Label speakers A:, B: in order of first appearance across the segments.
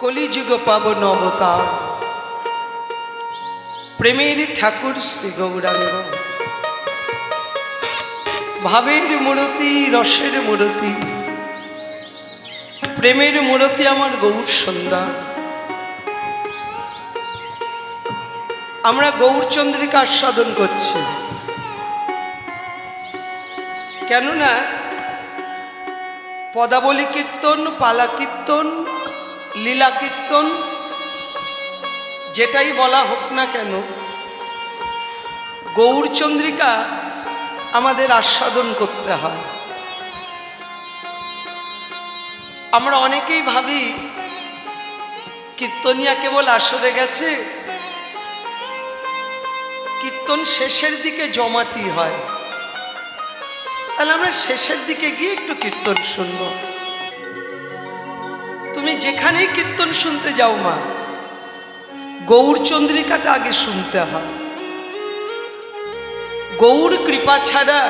A: কলিযুগ পাবন অবতার প্রেমের ঠাকুর শ্রী গৌরাঙ্গ, ভাবের মূরতি, রসের মূরতি, প্রেমের মূরতি আমার গৌর সন্ধ্যা। আমরা গৌরচন্দ্রিকা আস্বাদন করছি, কেননা পদাবলী কীর্তন, পালা কীর্তন, লীলা কীর্তন যেটাই বলা হোক না কেন, গৌরচন্দ্রিকা আমাদের আস্বাদন করতে হয়। আমরা অনেকেই ভাবি কীর্তনিয়া কেবল আসরে গেছে, কীর্তন শেষের দিকে জমাটি হয়, তাহলে আমরা শেষের দিকে গিয়ে একটু কীর্তন শুনব। তুমি যেখানেই কীর্তন শুনতে যাও মা, গৌরচন্দ্রিকাটা আগে শুনতে হয়। গৌর কৃপা ছাড়া,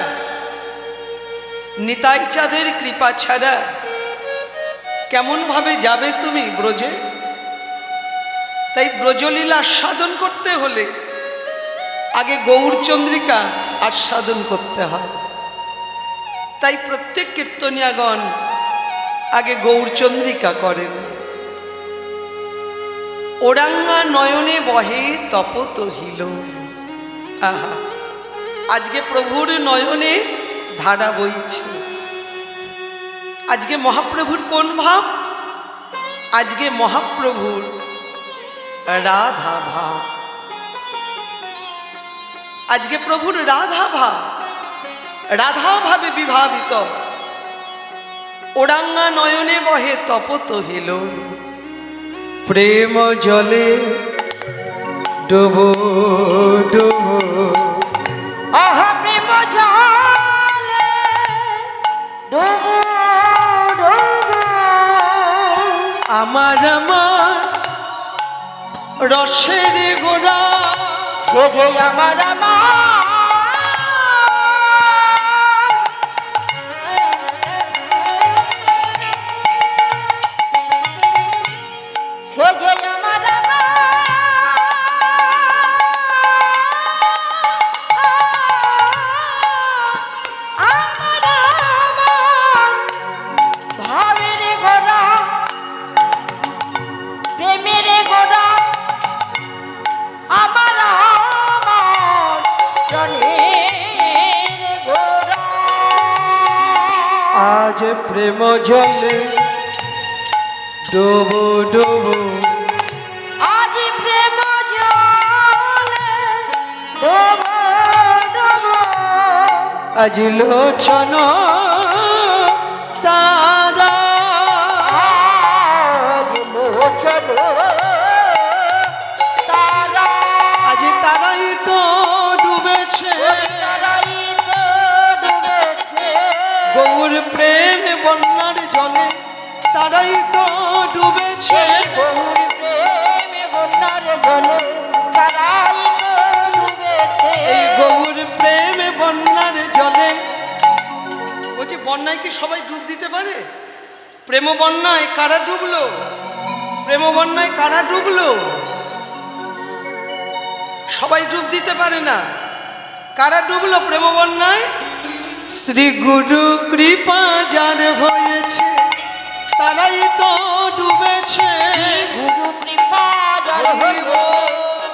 A: নিতাই চাঁদের কৃপা ছাড়া কেমন ভাবে যাবে তুমি ব্রজে? তাই ব্রজলীলা আস্বাদন করতে হলে আগে গৌরচন্দ্রিকা আস্বাদন করতে হয়। তাই প্রত্যেক কীর্তনিয়াগণ আগে গৌরচন্দ্রিকা করেন। ওরাঙ্গা নয়নে বহে তপত হিল। আহা, আজকে প্রভুর নয়নে ধারা বইছে। আজকে মহাপ্রভুর কোন ভাব? আজকে মহাপ্রভুর রাধা ভাব। আজকে প্রভুর রাধা ভাব, রাধা ভাবে বিভাবিত। ওরাঙ্গা নয়নে বহে তপত হিল, প্রেম জলে ডুবো ডুবো।
B: আহা প্রেম জলে ডুবো ডুবো,
A: আমার আমার রসের গোড়া,
B: সে যে আমার সে যে আমার ভাবের গোড়া, প্রেমের গোড়া, আমার প্রাণের গোড়া।
A: আজ প্রেম জলে ডুবো ডুবো,
B: আজ প্রেম জলে ডুবো ডুবো,
A: আজ লোচন তারা,
B: আজ লোচন তারা,
A: আজ তারাই তো ডুবেছে,
B: তারাই তো ডুবেছে।
A: গৌর প্রেম বন্যার জলে তারাই তো ডুবেছে।
B: গৌর প্রেম বন্যার জলে তারাই তো ডুবেছে।
A: এই গৌর প্রেম বন্যার জলে, বলছি বন্যায় কি সবাই ডুব দিতে পারে? প্রেম বন্যায় কারা ডুবলো? প্রেম বন্যায় কারা ডুবলো? সবাই ডুব দিতে পারে না। কারা ডুবলো প্রেম বন্যায়? শ্রী গুরু কৃপা যার হয়েছে তারাই তো ডুবেছে।
B: গুরু কৃপা যার হয়েছে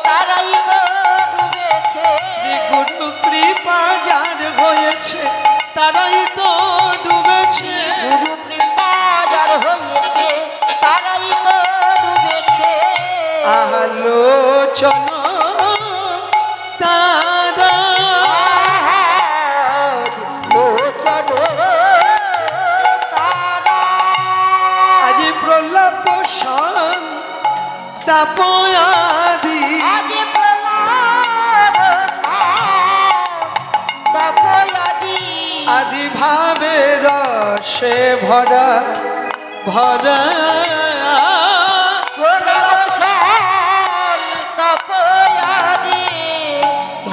B: তারাই তো ডুবেছে।
A: শ্রী গুরু কৃপা যার হয়েছে তারাই তো ডুবেছে।
B: গুরু কৃপা যার হয়েছে তারাই তো ডুবেছে।
A: আলোচন তারা,
B: লোচন তারা,
A: আজ প্রলাপ তাপয়াদি,
B: আজ প্রলাপ তপয়াদি,
A: আদি ভাবে রসে ভরা ভরা,
B: তপয়াদি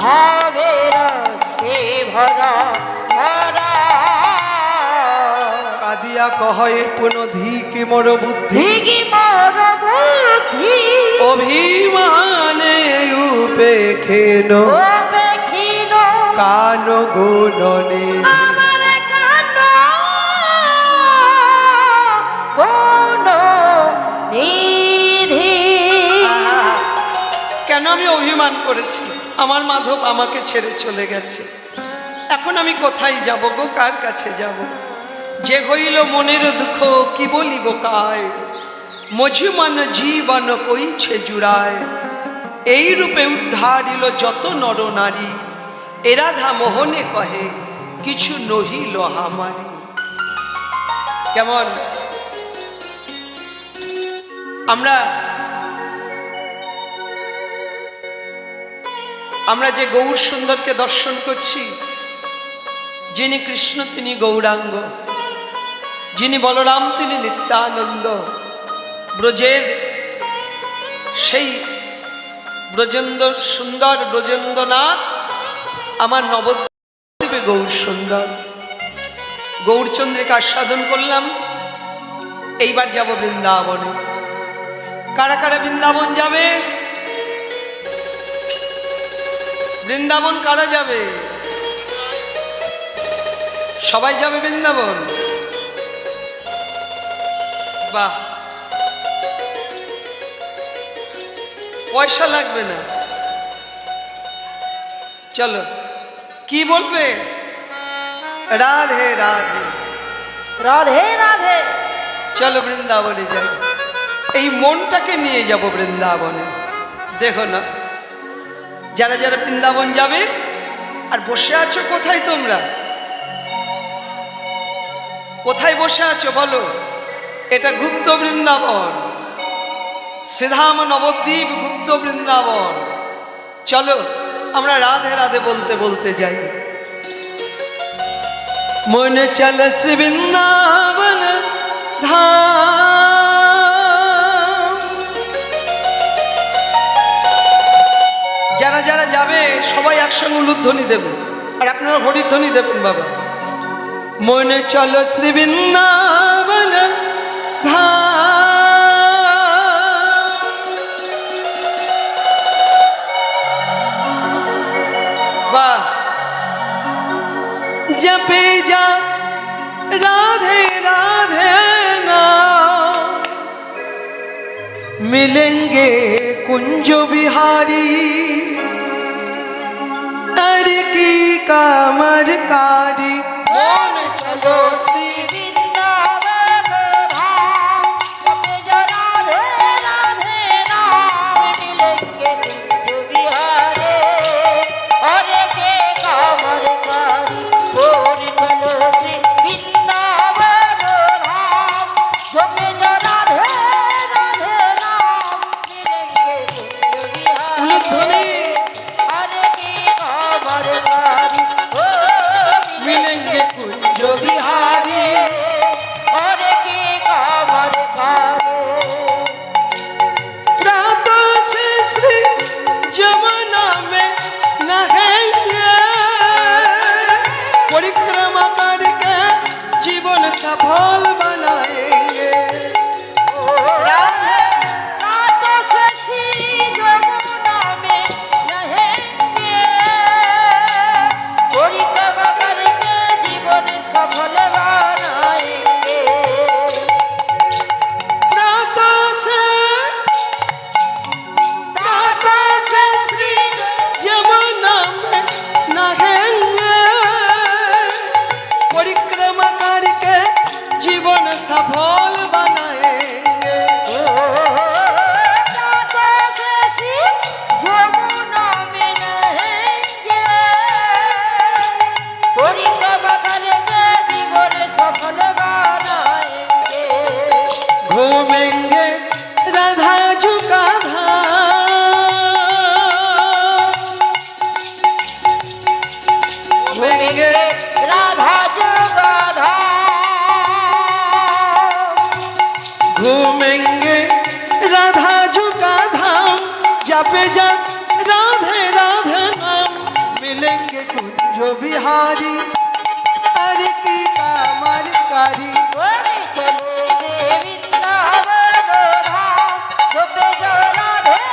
B: ভাবের সে ভরা ভরা।
A: কাদিয়া কহে পুনঃ ধিকি মোর বুদ্ধি,
B: ধিকি মোর বুদ্ধি,
A: অভিমানে উপেক্ষেন
B: উপেক্ষিল
A: কান গুণনে
B: আমার কান গুণ নিধি।
A: কেন আমি অভিমান করেছি? আমার মাধব আমাকে ছেড়ে চলে গেছে, এখন আমি কোথায় যাব গো, কার কাছে যাব? যে হইল মনের দুঃখ কি বলিব কায়, মঝিমান জীবন কইছে জুড়ায়। এই রূপে উদ্ধারিল যত নর নারী, এ রাধা মোহনে কহে কিছু নহিল হামারি। কেমন আমরা যে গৌর সুন্দরকে দর্শন করছি, যিনি কৃষ্ণ তিনি গৌরাঙ্গ, যিনি বলরাম তিনি নিত্যানন্দ, ব্রজের সেই ব্রজেন্দ্র সুন্দর ব্রজেন্দ্রনাথ আমার নবদ্বীপে গৌর সুন্দর। গৌরচন্দ্রকে আস্বাদন করলাম, এইবার যাব বৃন্দাবনে। কারা কারা বৃন্দাবন যাবে? বৃন্দাবন কারা যাবে? সবাই যাবে বৃন্দাবন? বাহ, পয়সা লাগবে না, চলো। কি বলবে? রাধে রাধে
B: রাধে রাধে।
A: চলো বৃন্দাবনে যাই, এই মনটাকে নিয়ে যাব বৃন্দাবনে। দেখো না, যারা যারা বৃন্দাবন যাবে, আর বসে আছো কোথায়? তোমরা কোথায় বসে আছো বলো? এটা গুপ্ত বৃন্দাবন, শ্রীধাম নবদ্বীপ গুপ্ত বৃন্দাবন। চলো আমরা রাধে রাধে বলতে বলতে যাই। মনে চল শ্রী বৃন্দাবন ধাম। যারা যারা যাবে সবাই একসঙ্গে উলুধ্বনি দেবে, আর আপনারা হরিধ্বনি দেবেন বাবা। মনে চল শ্রী বৃন্দাবন ধাম। বাহ, जपे जा राधे राधे नाम, मिलेंगे कुंज बिहारी, हर की कामरकारी।
B: মন চলো শ্রী বৃন্দাবন ধাম, জপে যা রাধে রাধে নাম, মিলেঙ্গে কুঞ্জ বিহারে, হরে কে কামরকারি। মন চলো শ্রী বৃন্দাবন ধাম, জপে যা রাধে রাধে নাম, মিলেঙ্গে কুঞ্জ বিহারে, হরে কে কামরকারি।
A: मिलेंगे कुंज बिहारी,
B: हरे की कामर कारो।
A: रातों से श्री जमुना में नहाएंगे, परिक्रमा करके जीवन सफल बनाएंगे।
B: राधे रातों से सी जमुना में नहाएंगे, परिक्रमा करके जीवन सफल बनाएंगे।
A: रातों से श्री जमुना में नहाएंगे, परिक्रमा करके जीवन सफल बनाएंगे।
B: रातों से सी जमुना में नहाएंगे, परिक्रमा करके जीवन सफल बनाएंगे।
A: घूमेंगे राधा जी का धाम, घूमेंगे
B: राधा जुगा धाम,
A: घूमेंगे राधा जी का धाम, जपे जा राधे राधे नाम, मिलेंगे कुंज बिहारी, हर की कामरकारी।
B: बोले चले से वृंदावन धाम, जपे जो राधे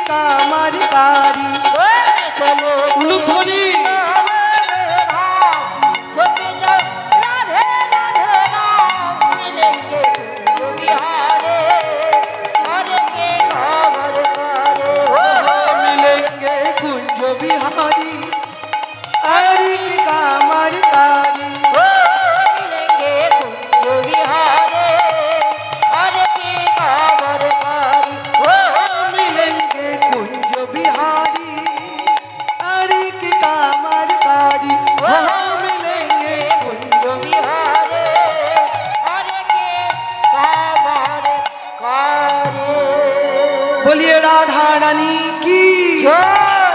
A: কামার কারি
B: চলো
A: উলুধ্বনি
B: छोटे जाओ राधे राधे राम मिलेंगे बिहारे और के खबर करे
A: मिलेंगे कुंज बिहारी हरि के कामर कारी
B: मिलेंगे कुंज बिहारे और के खबर करे
A: मिलेंगे कुंज बिहारी हरि के कामर कारी मिलेंगे कुंज
B: बिहारे और के खबर करे
A: बोलिए राधा रानी की
B: जय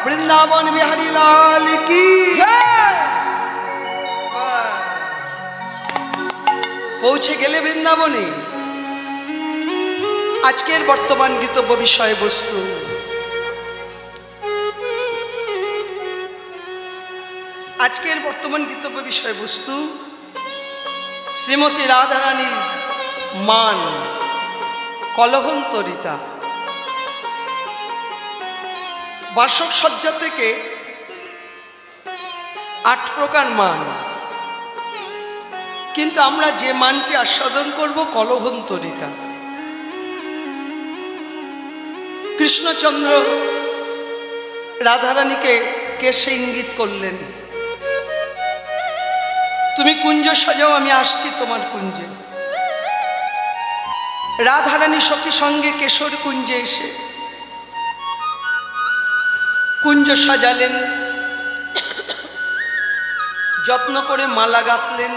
A: वृंदावन बिहारी लाल की
B: जय
A: পৌঁছে গেলে বৃন্দাবনে আজকের বর্তমান গীতব্য বিষয়বস্তু আজকের বর্তমান গীতব্য বিষয়বস্তু শ্রীমতী রাধারানীর মান কলহন্তরিতা বাসক সজ্জা থেকে 8 প্রকার মান, কিন্তু আমরা যে মানটি আস্বাদন করব কলহন্তরিতা। কৃষ্ণচন্দ্র রাধারানীকে কেশে ইঙ্গিত করলেন, তুমি কুঞ্জ সাজাও, আমি আসছি তোমার কুঞ্জে। রাধারানী সখী সঙ্গে কেশর কুঞ্জে এসে কুঞ্জ সাজালেন, যত্ন করে মালা গাঁথলেন,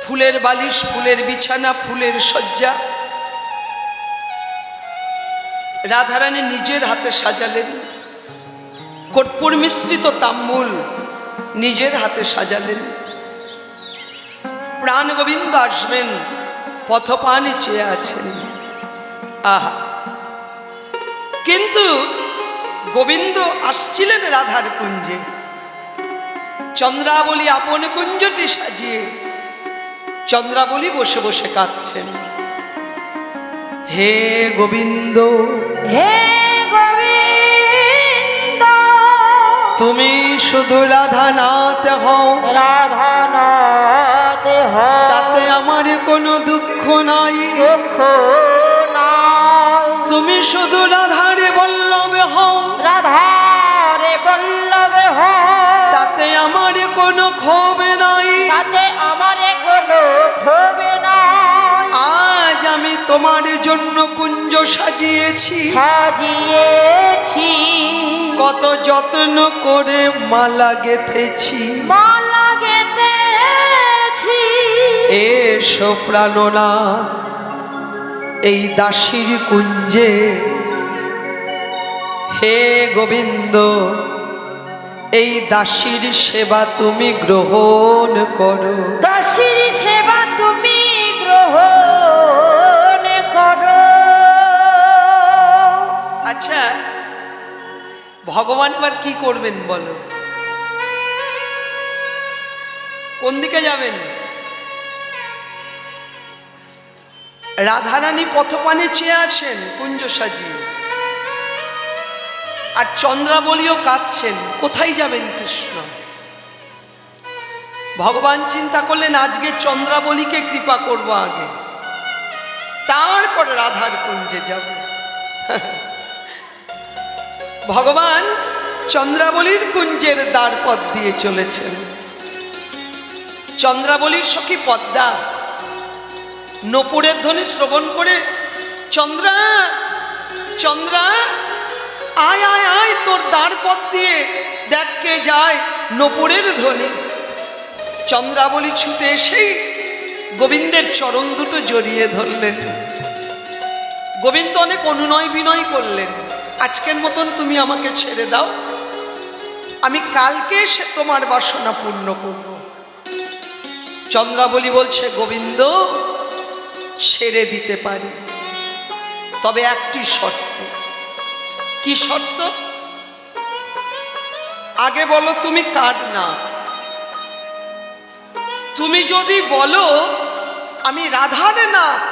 A: ফুলের বালিশ, ফুলের বিছানা, ফুলের শয্যা রাধারানী নিজের হাতে সাজালেন। কর্পূর মিশ্রিত তাম্বুল নিজের হাতে সাজালেন। প্রাণ গোবিন্দ আসবেন, পথপানে চেয়ে আছেন। আহা, কিন্তু গোবিন্দ আসছিলেন রাধার কুঞ্জে। চন্দ্রাবলী আপন কুঞ্জটি সাজিয়ে চন্দ্রাবলী বসে বসে কাঁদছেন। হে গোবিন্দ,
B: হে গোবিন্দ,
A: তুমি শুধু রাধানাথ হও,
B: রাধানাথ হও,
A: তাতে আমার কোনো দুঃখ নাই।
B: দুঃখ নাই।
A: তুমি শুধু রাধারে বল্লভ হও,
B: রাধারে বল্লভ হও,
A: তাতে আমার কোনো ক্ষোভ নাই।
B: তাতে আমার কোনো ক্ষোভ নাই।
A: আজ আমি তোমার জন্য কুঞ্জ সাজিয়েছি,
B: সাজিয়েছি,
A: কত যত্ন করে মালা গেথেছি।
B: মালা গেঁথেছি।
A: এসো প্রাণনাথ এই দাসীর কুঞ্জে। হে গোবিন্দ, এই দাসীর সেবা তুমি গ্রহণ করো।
B: দাসীর সেবা তুমি গ্রহণ করো।
A: আচ্ছা, ভগবান এবার কি করবেন বলো? কোন দিকে যাবেন? রাধারানী পথপানে চেয়ে আছেন কুঞ্জ সাজিয়ে, আর চন্দ্রাবলীও কাঁদছেন। কোথায় যাবেন কৃষ্ণ? ভগবান চিন্তা করলেন আজকে চন্দ্রাবলীকে কৃপা করব আগে, তারপর রাধার কুঞ্জে যাব। ভগবান চন্দ্রাবলীর কুঞ্জের দ্বার পথ দিয়ে চলেছেন। চন্দ্রাবলীর সখী পদ্মা নপুরের ধ্বনি শ্রবণ করে, চন্দ্রা চন্দ্রা আয় আয় আয়, তোর দ্বার পথ দিয়ে দেখ কে যায়, নপুরের ধ্বনি। চন্দ্রাবলী ছুটে এসেই গোবিন্দের চরণ দুটো জড়িয়ে ধরলেন। গোবিন্দ অনেক অনুনয় বিনয় করলেন, আজকের মতন তুমি আমাকে ছেড়ে দাও, আমি কালকে এসে তোমার বাসনা পূর্ণ করব। চন্দ্রাবলী বলছে, গোবিন্দ ছেড়ে দিতে পারি, তবে একটি শর্ত। কি শর্ত? আগে বলো তুমি কার নাথ। তুমি যদি বলো আমি রাধার নাথ,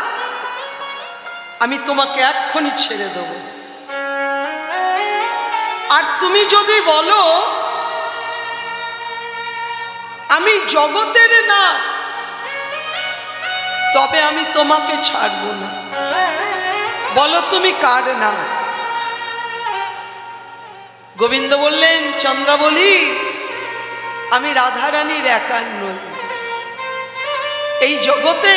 A: আমি তোমাকে এক্ষুনি ছেড়ে দেব। আর তুমি যদি বলো আমি জগতের নাথ, তবে আমি তোমাকে ছাড়ব না। বলো তুমি কার নাথ? গোবিন্দ বললেন, চন্দ্রাবলী, আমি রাধারানীর একার নই। এই জগতে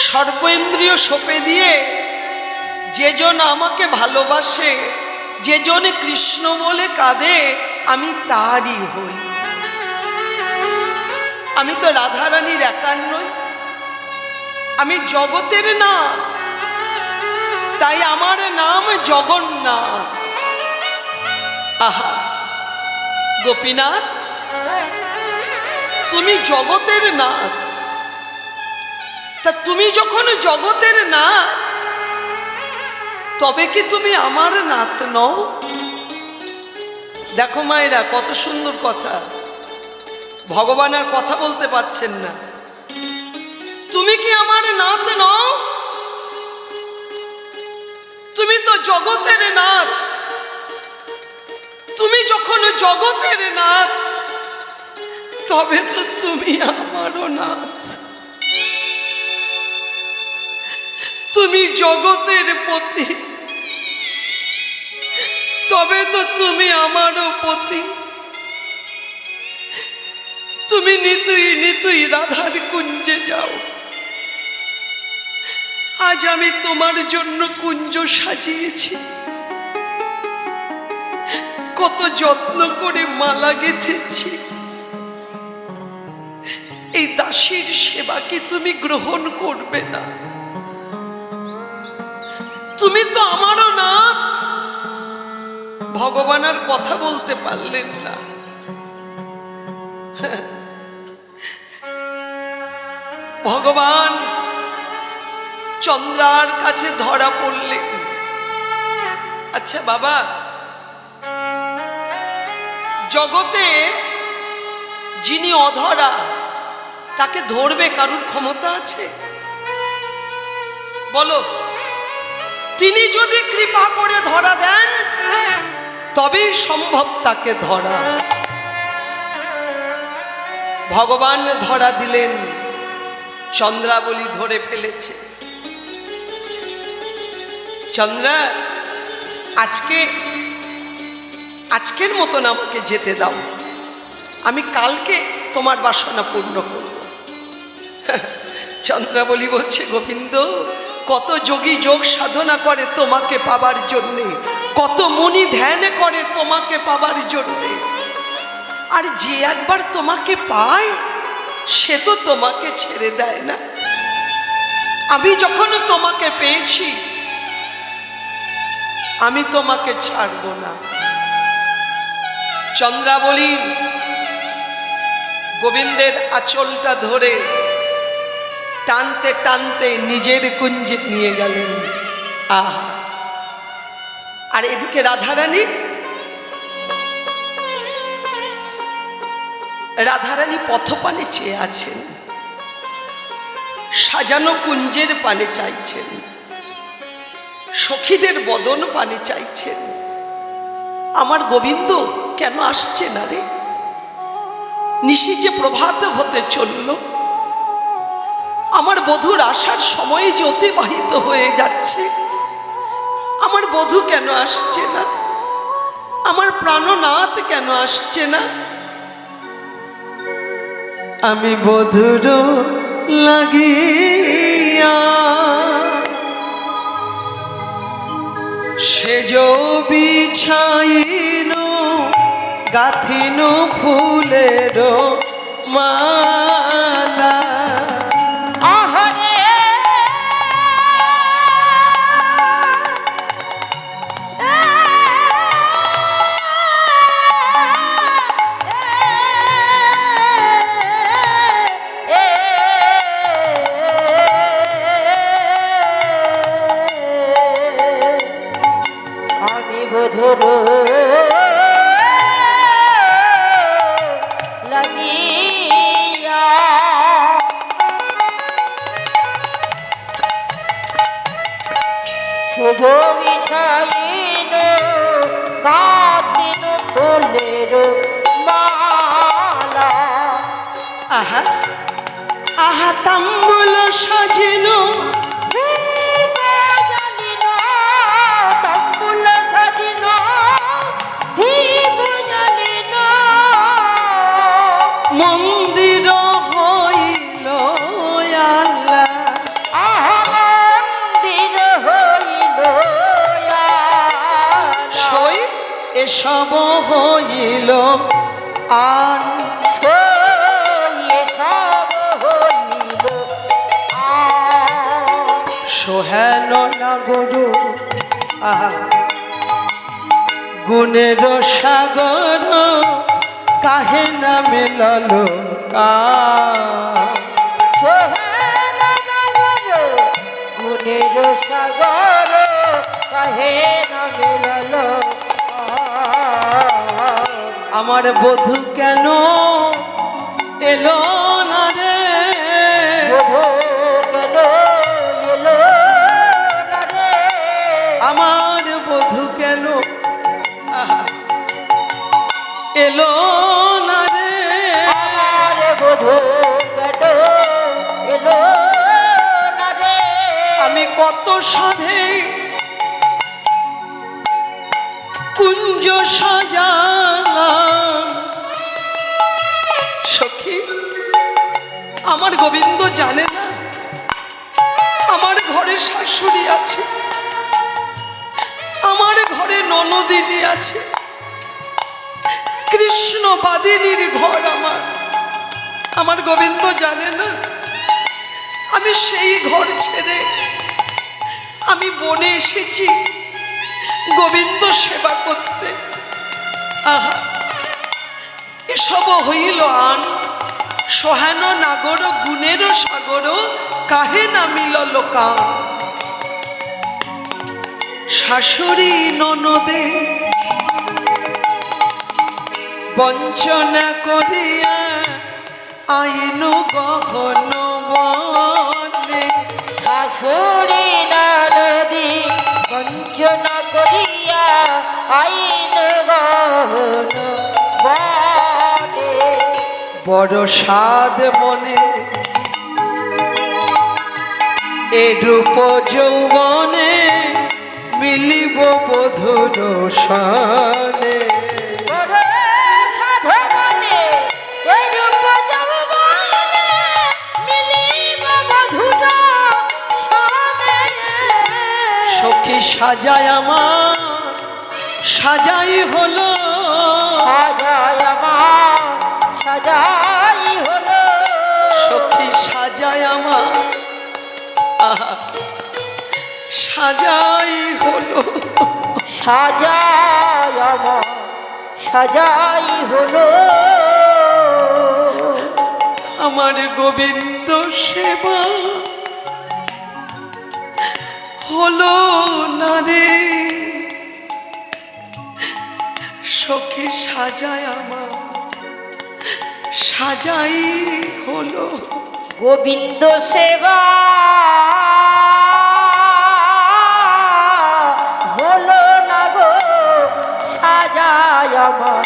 A: সর্বেন্দ্রিয় সঁপে দিয়ে যেজন আমাকে ভালোবাসে, যেজন কৃষ্ণ বলে কাঁদে, আমি তারই হই। আমি তো রাধারানীর একার নই, আমি জগতের নাম, তাই আমার নাম জগন্নাথ। আহা গোপীনাথ, তুমি জগতের নাথ, তা তুমি যখন জগতের নাথ, তবে কি তুমি আমার নাথ নও? দেখো মায়েরা, কত সুন্দর কথা। ভগবান আর কথা বলতে পারছেন না। তুমি কি আমার নাথ নও? তুমি তো জগতের নাথ। তুমি যখন জগতের নাথ, তবে তো তুমি আমারও নাথ। তুমি জগতের পতি, তবে তো তুমি আমারও পতি। তুমি নিতুই নিতুই রাধার কুঞ্জে যাও। আজ আমি তোমার জন্য কুঞ্জ সাজিয়েছি, কত যত্ন করে মালা গেঁথেছি। এই দাসীর সেবা কি তুমি গ্রহণ করবে না? তুমি তো আমারও না। ভগবান আর কথা বলতে পারলেন না। ভগবান চন্দ্রার কাছে ধরা পড়লেন। আচ্ছা বাবা, জগতে যিনি অধরা, তাকে ধরবে কারুর ক্ষমতা আছে? বলো। তিনি যদি কৃপা করে ধরা দেন, তবেই সম্ভব তাকে ধরা। ভগবান ধরা দিলেন, চন্দ্রাবলী ধরে ফেলেছে। চন্দ্রা, আজকের মতন আমাকে যেতে দাও, আমি কালকে তোমার বাসনা পূর্ণ করব। চন্দ্রাবলী বলছে, গোবিন্দ, কত যোগী যোগ সাধনা করে তোমাকে পাবার জন্যে, কত মুনি ধ্যান করে তোমাকে পাবার জন্যে, আর যে একবার তোমাকে পায় সে তো তোমাকে ছেড়ে দেয় না। আমি যখন তোমাকে পেয়েছি, আমি তোমাকে ছাড়ব না। চন্দ্রাবলী গোবিন্দের আঁচলটা ধরে টানতে টানতে নিজের কুঞ্জে নিয়ে গেলেন। আহা! আর এদিকে রাধারানী পথপানে চেয়ে আছেন, সাজানো কুঞ্জের পানে চাইছেন, সখীদের বদন পানে চাইছেন। আমার গোবিন্দ কেন আসছে না রে? নিশি যে প্রভাত হতে চলল, আমার বধূর আসার সময় যে অতিবাহিত হয়ে যাচ্ছে, আমার বধূ কেন আসছে না? আমার প্রাণনাথ কেন আসছে না? আমি বধূর লাগিয়া সেজ বিছাইন গাথিন ফুলের মালা।
B: লাগিয়া শুভ বিছাইন গাথিন ফুলের মালা
A: আহা আহা তাম্বুল সাজিনো
B: দীপ জ্বালিল তাম্বুল সাজিল দীপ জ্বালিল
A: মন্দির হইল আল্লাহ
B: মন্দির হইল
A: সই এসব হইল আর
B: সব হইল
A: সোহেল নাগরু আহা গুণের সাগর কাহে না মেলাল
B: গুণের সাগর কাহে না মিলল
A: আমার বধূ কেন এলো না রে
B: কেন এলো না রে
A: আমার বধূ কেন আহা, এলো না রে
B: আমার বধূ কেন এলো না রে
A: আমি কত সাধে কুঞ্জ সাজালাম সখী আমার গোবিন্দ জানে না আমার ঘরে শাশুড়ি আছে, আমার ঘরে ননদিনী আছে, কৃষ্ণ বাদিনীর ঘর আমার গোবিন্দ জানে না আমি সেই ঘর ছেড়ে আমি বনে এসেছি গোবিন্দ সেবা করতে। আহা এসব হইল আন সহান নাগর গুণের সাগর কাহে নামিল লোকান। শাশুড়ি ননদে বঞ্চনা করিয়া আইন গহন বনে
B: শাশুড়ি নারদী বঞ্চনা করিয়া আইন গহন বনে
A: বড় সাদ মনে এ রূপ যৌবনে মিলিব বধুর সনে। সখী সাজায় আমার সাজাই হলো
B: সাজাই আমার সাজাই হলো
A: সখী সাজায় আমার আহা সাজাই হলো
B: সাজাই আমার সাজাই হলো
A: আমার গোবিন্দ সেবা হলো না রে সখী সাজায় আমার সাজাই হলো
B: গোবিন্দ সেবা হলো না গো সাজাই আমার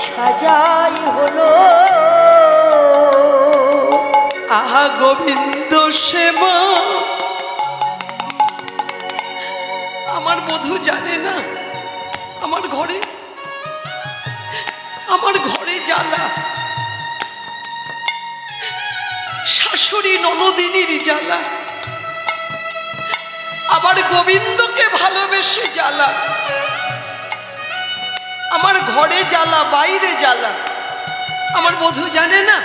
B: সাজাই হলো
A: আহা গোবিন্দ সেবা আমার বধূ জানে না আমার ঘরে জ্বালা শাশুড়ি ননদিনীর জ্বালা আবার গোবিন্দকে ভালোবেসে জ্বালা আমার ঘরে জ্বালা বাইরে জ্বালা আমার বধূ জানে না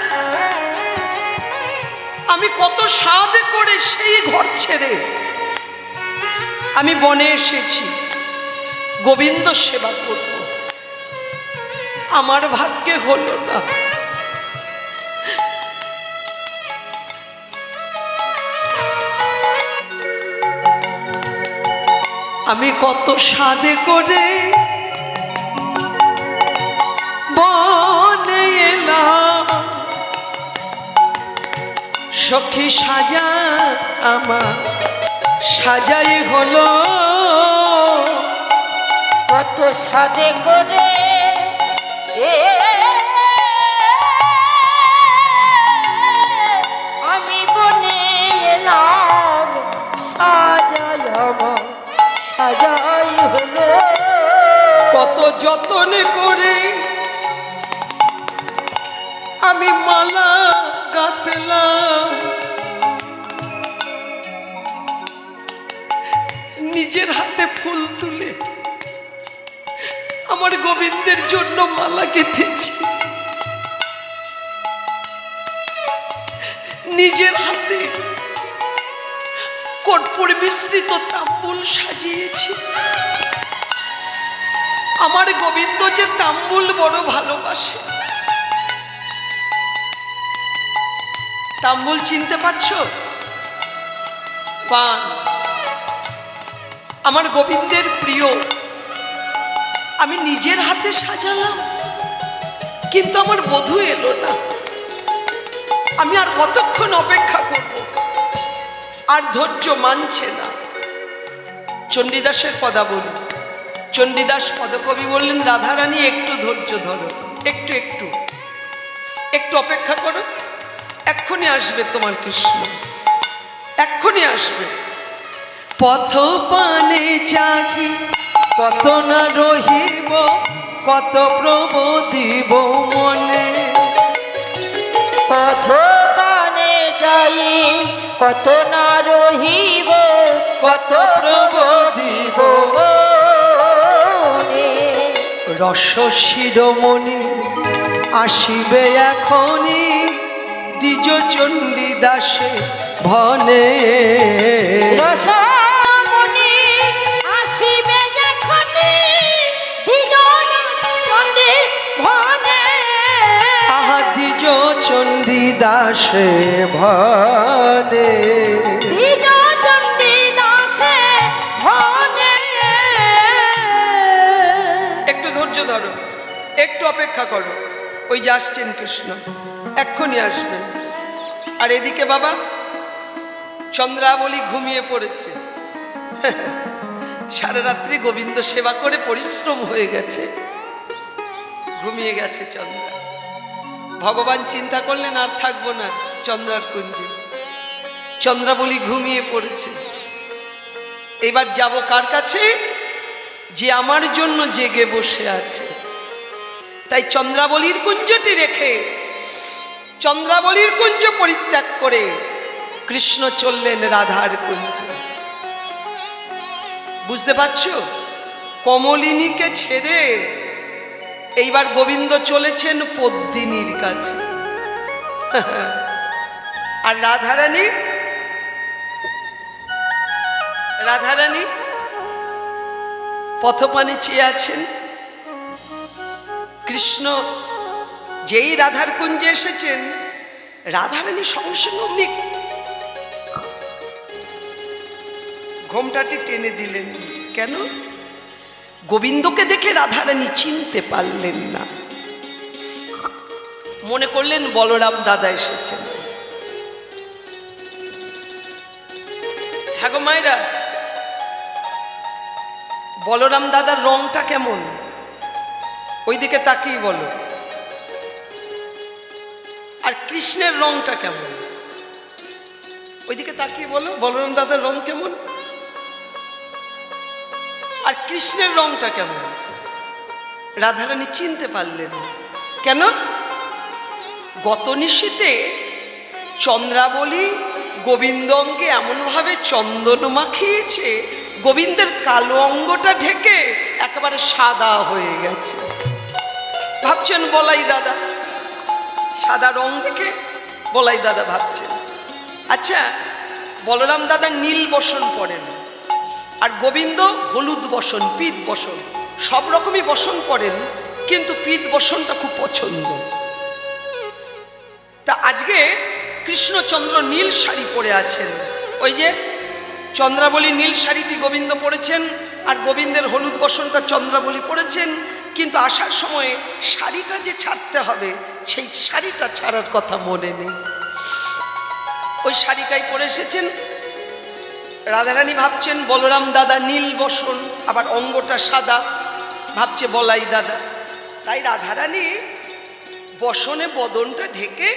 A: আমি কত সাধ করে সেই ঘর ছেড়ে আমি বনে এসেছি গোবিন্দ সেবা করব আমার ভাগ্যে হলো না আমি কত সাধে করে বনে এলাম সখী সাজা আমার সাজাই হলো
B: কত সাদে করে আমি বনে এলাম সাজাই আমার সাজাই হলো
A: কত যতন করে আমি মালা গাঁথলাম, নিজের হাতে ফুল তুলে আমার গোবিন্দের জন্য মালা গেঁথেছি, নিজের হাতে কর্পূর মিশ্রিত তাম্বুল সাজিয়েছি। আমার গোবিন্দ যে তাম্বুল বড় ভালোবাসে। তাম্বুল চিনতে পারছো? পান আমার গোবিন্দের প্রিয়। আমি নিজের হাতে সাজালাম, কিন্তু আমার বধূ এলো না। আমি আর কতক্ষণ অপেক্ষা করব? আর ধৈর্য মানছে না। চণ্ডীদাসের পদাবলী, চণ্ডীদাস পদকবি বললেন, রাধারানী একটু ধৈর্য ধরো, একটু একটু একটু অপেক্ষা করো, এক্ষুনি আসবে তোমার কৃষ্ণ, এক্ষুনি আসবে। পথ পানে চাহি কত না রহিব, কত প্রবোধিব মনে।
B: পথ পানে যাই কত না রহিব,
A: কত প্রবোধিব
B: মনে।
A: রস শিরোমণি আসিবে এখনি, দ্বিজ চণ্ডীদাসে ভনে।
B: রসমণি আসিবে এখনি, দ্বিজ চণ্ডী ভনে।
A: আহা দ্বিজ চণ্ডীদাসে ভনে।
B: দ্বিজ চণ্ডী দাসে ভনে।
A: একটু ধৈর্য ধরো, একটু অপেক্ষা করো, ওই যে আসছেন কৃষ্ণ, এক্ষুনি আসবেন। আর এদিকে বাবা চন্দ্রাবলী ঘুমিয়ে পড়েছে। সারা রাত্রি গোবিন্দ সেবা করে পরিশ্রম হয়ে গেছে, ঘুমিয়ে গেছে চন্দ্রা। ভগবান চিন্তা করলেন আর থাকবো না চন্দ্রার কুঞ্জে। চন্দ্রাবলী ঘুমিয়ে পড়েছে। এবার যাব কার কাছে? যে আমার জন্য জেগে বসে আছে। তাই চন্দ্রাবলীর কুঞ্জটি রেখে, চন্দ্রাবলীর কুঞ্জ পরিত্যাগ করে কৃষ্ণ চললেন রাধার কুঞ্জ। বুঝতে পারছো? কমলিনীকে ছেড়ে এইবার গোবিন্দ চলেছেন পদ্মিনীর কাছে। আর রাধারানী, রাধারানী পথপানে চেয়ে আছেন। কৃষ্ণ যেই রাধার কুঞ্জে এসেছেন, রাধারানী সঙ্গে সঙ্গে অমনি ঘোমটাটি টেনে দিলেন। কেন? গোবিন্দকে দেখে রাধারানী চিনতে পারলেন না। মনে করলেন বলরাম দাদা এসেছেন। হ্যাঁ গো মায়েরা, বলরাম দাদার রংটা কেমন? ওইদিকে তাকিয়ে বলো। আর কৃষ্ণের রংটা কেমন? ওইদিকে তাকিয়ে বলো, বলরাম দাদার রং কেমন আর কৃষ্ণের রংটা কেমন? রাধারানী চিনতে পারলেন। কেন? গত নিশীতে চন্দ্রাবলী গোবিন্দ অঙ্গে এমনভাবে চন্দন মাখিয়েছে, গোবিন্দের কালো অঙ্গটা ঢেকে একেবারে সাদা হয়ে গেছে। ভাবছেন বলাই দাদা, সাদা রং দেখে বলাই দাদা ভাবছেন। আচ্ছা, বলরাম দাদা নীল বসন পরেন, আর গোবিন্দ হলুদ বসন, পিত বসন, সব রকমই বসন পরেন, কিন্তু পিত বসনটা খুব পছন্দ। তা আজকে কৃষ্ণচন্দ্র নীল শাড়ি পরে আছেন। ওই যে চন্দ্রাবলী নীল শাড়িটি গোবিন্দ পরেছেন, আর গোবিন্দের হলুদ বসনটা চন্দ্রাবলী পরেছেন। কিন্তু আসার সময় শাড়িটা যে ছাড়তে হবে, সেই শাড়িটা ছাড়ার কথা মনে নেই। ওই শাড়িটাই পরে এসেছেন। রাধারানী ভাবছেন বলরাম দাদা নীল বসন, আবার অঙ্গটা সাদা, ভাবছে বলাই দাদা। তাই রাধারানী বসনে বদনটা ঢেকে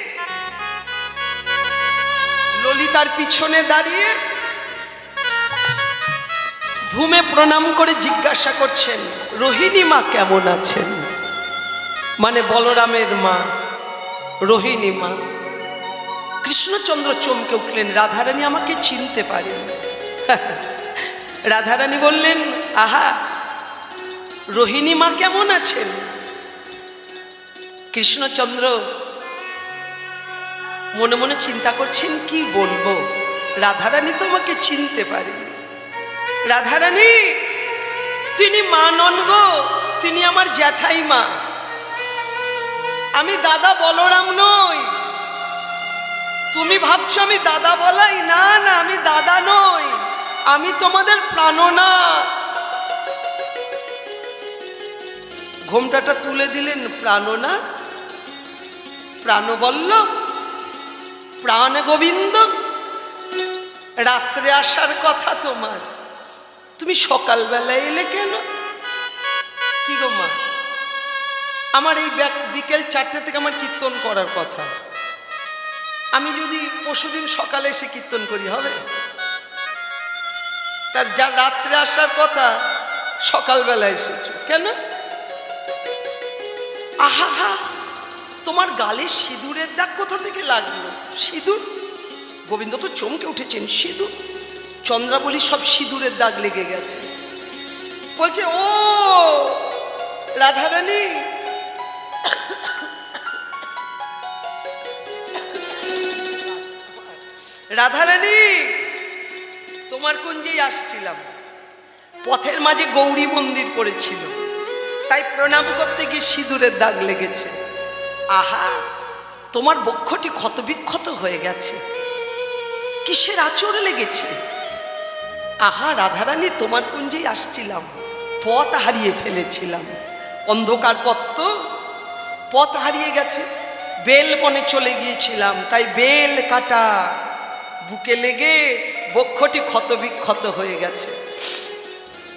A: ললিতার পিছনে দাঁড়িয়ে ভূমে প্রণাম করে জিজ্ঞাসা করছেন, রোহিণী মা কেমন আছেন? মানে বলরামের মা, রোহিণী মা। কৃষ্ণচন্দ্র চমকে উঠলেন, রাধারানী আমাকে চিনতে পারেন। রাধারানী বললেন, আহা, রোহিণী মা কেমন আছেন? কৃষ্ণচন্দ্র মনে মনে চিন্তা করছেন, কি বলবো, রাধারানী তো আমাকে চিনতে পারেন। রাধারানী, তিনি মা নন গো, তিনি আমার জ্যাঠাই মা। আমি দাদা বলরাম নই। তুমি ভাবছো আমি দাদা বলাই? না না, আমি দাদা নই, আমি তোমাদের প্রাণনাথ। ঘোমটাটা তুলে দিলেন, প্রাণনাথ, প্রাণবল্লভ, প্রাণ গোবিন্দ, রাত্রে আসার কথা তোমার, তুমি সকালবেলা এলে কেন? কি গো মা, আমার এই বিকেল 4টে থেকে আমার কীর্তন করার কথা, আমি যদি পরশুদিন সকালে এসে কীর্তন করি হবে? তার যা রাত্রে আসার কথা সকালবেলা এসেছো কেন? আহা হা, তোমার গালে সিঁদুরের দাগ কোথা থেকে লাগলো? সিঁদুর? গোবিন্দ তো চমকে উঠেছেন, সিঁদুর? চন্দ্রাবলী সব সিঁদুরের দাগ লেগে গেছে। বলছে, ও রাধারানী, রাধারানী, তোমার কুঞ্জেই আসছিলাম, পথের মাঝে গৌরী মন্দির পড়েছিল, তাই প্রণাম করতে গিয়ে সিঁদুরের দাগ লেগেছে। আহা, তোমার বক্ষটি ক্ষত বিক্ষত হয়ে গেছে, কিসের আঁচড় লেগেছে? আহা রাধারানী, তোমার কুঞ্জেই আসছিলাম, পথ হারিয়ে ফেলেছিলাম, অন্ধকার পথ তো, পথ হারিয়ে গেছে, বেল বনে চলে গিয়েছিলাম, তাই বেল কাটা বুকে লেগে বক্ষটি ক্ষত বিক্ষত হয়ে গেছে।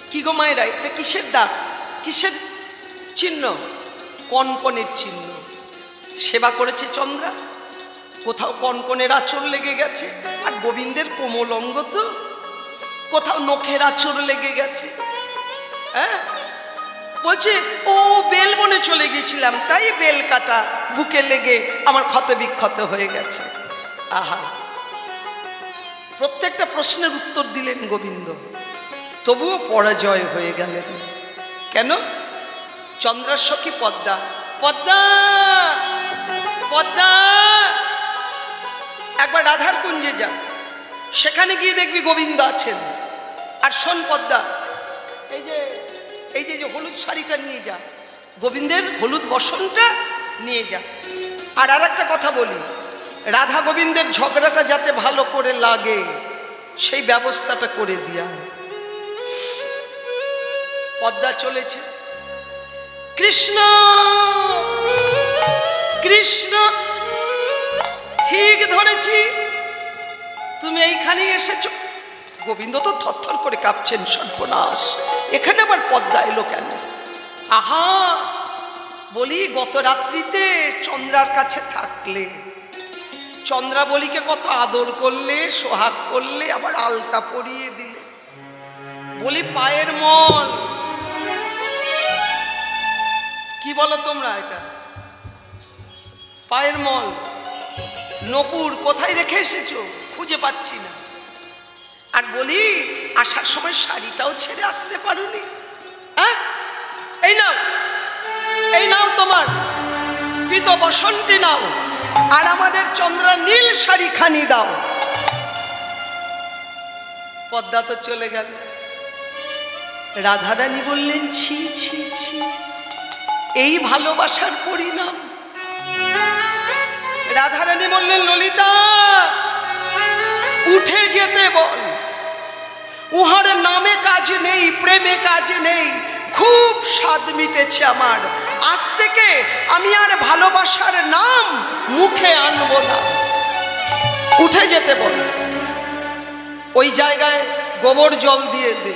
A: কি গো মায়েরা, এটা কিসের দাগ, কিসের চিহ্ন? কনকনের চিহ্ন। সেবা করেছে চন্দ্রা, কোথাও কনকনের আঁচড় লেগে গেছে, আর গোবিন্দের কোমল অঙ্গ তো, কোথাও নখের আঁচড় লেগে গেছে। হ্যাঁ, বলছে ও বেল বনে চলে গিয়েছিলাম, তাই বেল কাটা বুকে লেগে আমার ক্ষত বিক্ষত হয়ে গেছে। আহা, প্রত্যেকটা প্রশ্নের উত্তর দিলেন গোবিন্দ, তবুও পরাজয় হয়ে গেলেন। কেন? চন্দ্রার সখী পদ্মা, পদ্মা, পদ্মা, একবার রাধার কুঞ্জে যা, সেখানে গিয়ে দেখবি গোবিন্দ আছেন। আর শোন পদ্মা, এই যে হলুদ শাড়িটা নিয়ে যা, গোবিন্দের হলুদ বসনটা নিয়ে যা। আর একটা কথা বলি, রাধা গোবিন্দের ঝগড়াটা যাতে ভালো করে লাগে সেই ব্যবস্থাটা করে দিয়া। পদ্মা চলেছে, কৃষ্ণ কৃষ্ণ, ঠিক ধরেছি, তুমি এইখানেই এসেছো। গোবিন্দ তো থরথর করে কাঁপছেন, সর্বনাশ, এখানে আবার পদ্মা এলো কেন? আহা, বলি গত রাত্রিতে চন্দ্রার কাছে থাকলে, চন্দ্রাবলীকে কত আদর করলে, সোহাগ করলে, আবার আলতা পরিয়ে দিলে। বলি পায়ের মল, কি বলো তোমরা এটা? পায়ের মল, নপুর কোথায় রেখে এসেছো? খুঁজে পাচ্ছি না। আর বলি আসার সময় শাড়িটাও ছেড়ে আসতে পারোনি? হ্যাঁ, এই নাও, এই নাও তোমার পিত বসন্তি নাও, আর আমাদের চন্দ্রা নীল শাড়িখানি দাও। পদ্মা তো চলে গেল। রাধারানী বললেন, ছি ছি ছি, এই ভালোবাসার পরিণাম। রাধারানী বললেন, ললিতা উঠে যেতে বল, উহার নামে কাজ নেই, প্রেমে কাজ নেই, খুব স্বাদ মিটেছে আমার, আজ থেকে আমি আর ভালোবাসার নাম মুখে আনবো না, উঠে যেতে বল। ওই জায়গায় গোবর জল দিয়ে দে।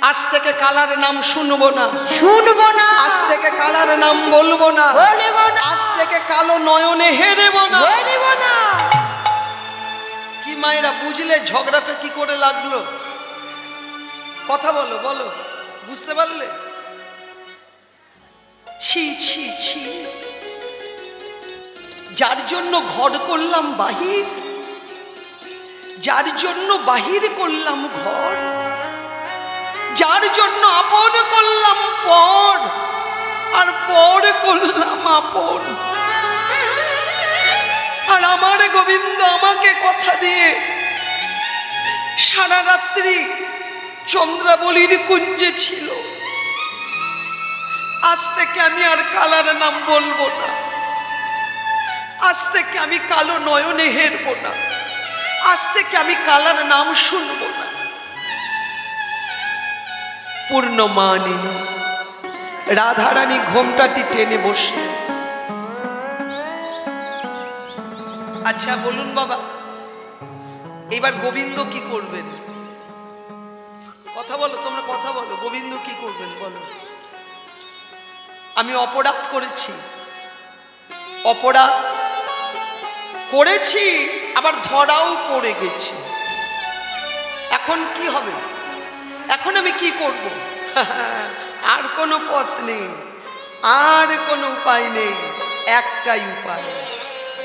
A: আজ থেকে কালার নাম শুনবো না,
B: শুনবো না,
A: আজ থেকে কালার নাম বলবো না,
B: বলবো না,
A: আজ থেকে কালো নয়নে হেরেব না।
B: হেরবো না।
A: কি মায়েরা বুঝলে ঝগড়াটা কি করে লাগলো? কথা বলো, বলো, বুঝতে পারলে? ছি ছি ছি, যার জন্য ঘর করলাম বাহির, যার জন্য বাহির করলাম ঘর, যার জন্য আপন করলাম পর, আর পর করলাম আপন। আর আমার গোবিন্দ আমাকে কথা দিয়ে সারা রাত্রি চন্দ্রাবলীর কুঞ্জে ছিল। আজ থেকে আমি আর কালার নাম বলবো না, আজ থেকে আমি কালো নয়নে হেরব না, আজ থেকে আমি কালার নাম শুনবো না। পূর্ণমানিনী রাধারানী ঘোমটাটি টেনে বসলেন। আচ্ছা বলুন বাবা, এবার গোবিন্দ কি করবেন? কথা বলো, তোমরা কথা বলো, গোবিন্দ কি করবেন বলো? আমি অপরাধ করেছি, অপরাধ করেছি, আবার ধরাও পড়ে গেছি। এখন কি হবে? এখন আমি কি করব? আর কোনো পথ নেই, আর কোনো উপায় নেই, একটাই উপায়।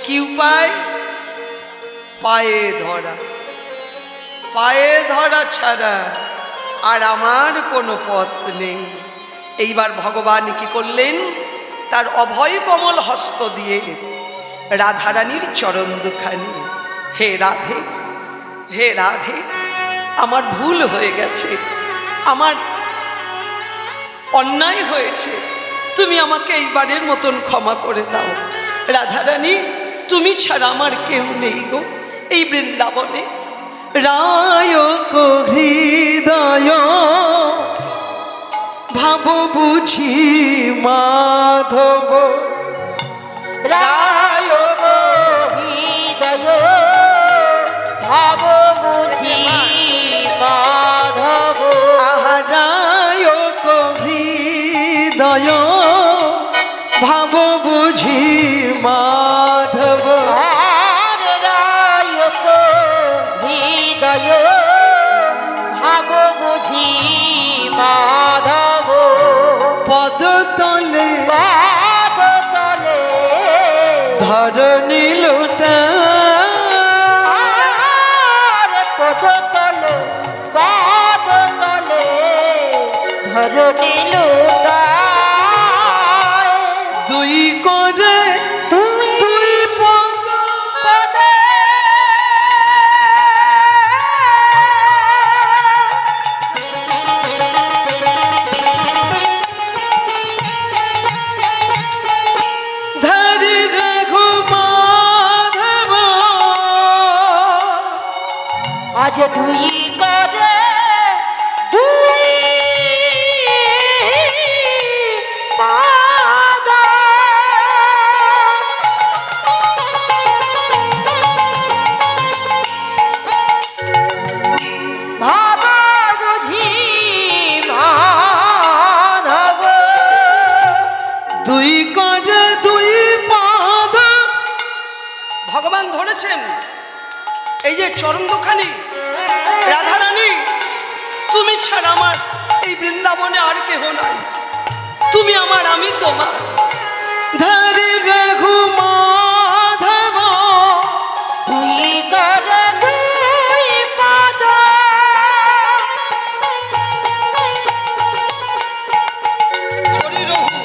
A: কি উপায়? পায়ে ধরা। পায়ে ধরা ছাড়া আর আমার কোনো পথ নেই। এইবার ভগবান কি করলেন? তার অভয় কমল হস্ত দিয়ে রাধারানীর চরণ দুখানি, হে রাধে, হে রাধে, আমার ভুল হয়ে গেছে, আমার অন্যায় হয়েছে, তুমি আমাকে এইবারের মতন ক্ষমা করে দাও। রাধারানী, তুমি ছাড়া আমার কেউ নেই গো এই বৃন্দাবনে। রায় হৃদয় ভাব বুঝি মাধব,
B: রায় হৃদয় ভাব বুঝি মাধব।
A: রায় হৃদয় ভাব বুঝি মাধব।
B: রায় হৃদয় ভাব বুঝি মাধব।
A: পদ তলে
B: পাদ তলে
A: ধরণী লোটা,
B: পদ তলে পাদ তলে ধরণী লোটা।
A: দুই করে
B: তুই
A: দুই পদ
B: পদে
A: ধরি রঘু মাধব।
B: আজ তুই করে দুই পাদ। ভাব বুঝি মাধব।
A: দুই করে দুই পদ ভগবান ধরেছেন এই যে চরণ দুখানি। রাধারানী, তুমি ছাড়া আমার এই বৃন্দাবনে আর কেহ নাই, তুমি আমার, আমি তোমার। ধরি রঘু মাধব,
B: তুই করে দুই পাদ।
A: ধরি রঘু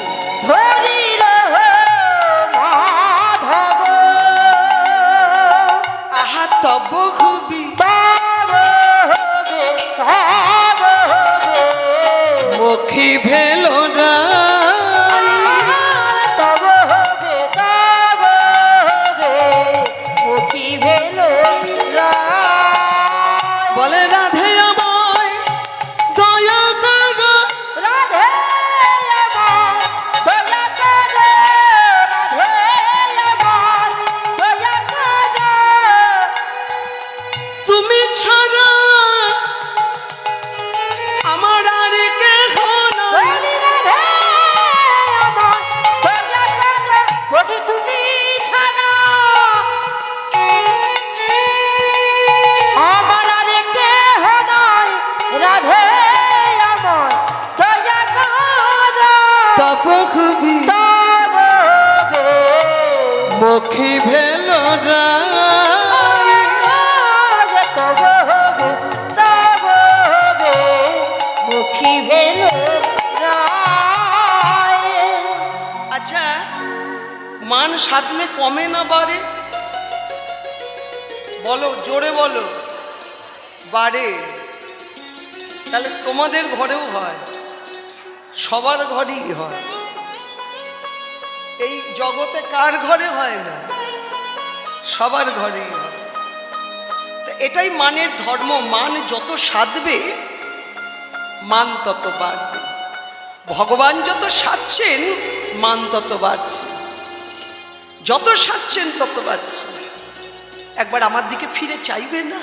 B: ধরি রহ মাধব।
A: আহা তব খুবি
B: তব হবে, তব হবে।
A: মুখী ভেল
B: তব হবে, তব হবে। মুখী ভেল
A: বলে রাধে আমায় দয়া কর।
B: রাধে আমার দয়া করে, রাধে আমার দয়া করে।
A: তুমি ছাড়া মুখী ভেল
B: তব হবে তব হবে মুখী ভেল
A: আচ্ছা, মান সাধলে কমে না বাড়ে? বলো, জোরে বলো। বাড়ে। তাহলে তোমাদের ঘরেও হয়, সবার ঘরেই হয়। এই জগতে কার ঘরে হয় না? সবার ঘরেই হয়। তো এটাই মানের ধর্ম। মান যত সাধবে মান তত বাড়বে। ভগবান যত সাধছেন মান তত বাড়ছে, যত সাধছেন তত বাড়ছে। একবার আমার দিকে ফিরে চাইবে না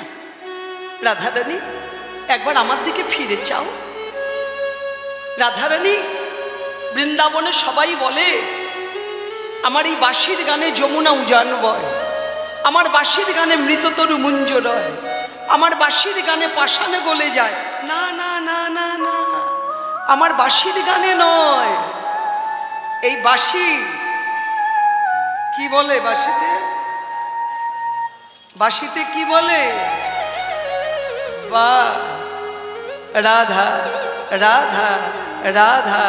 A: রাধারানী? একবার আমার দিকে ফিরে চাও রাধারানী। বৃন্দাবনে সবাই বলে আমার এই বাঁশির গানে যমুনা উজান বয়, আমার বাঁশির গানে মৃততরু মুঞ্জ রয়, আমার বাঁশির গানে পাষাণে গলে যায়। না না না না না, আমার বাঁশির গানে নয়। এই বাঁশি কি বলে? বাঁশিতে বাঁশিতে কি বলে? বা রাধা রাধা রাধা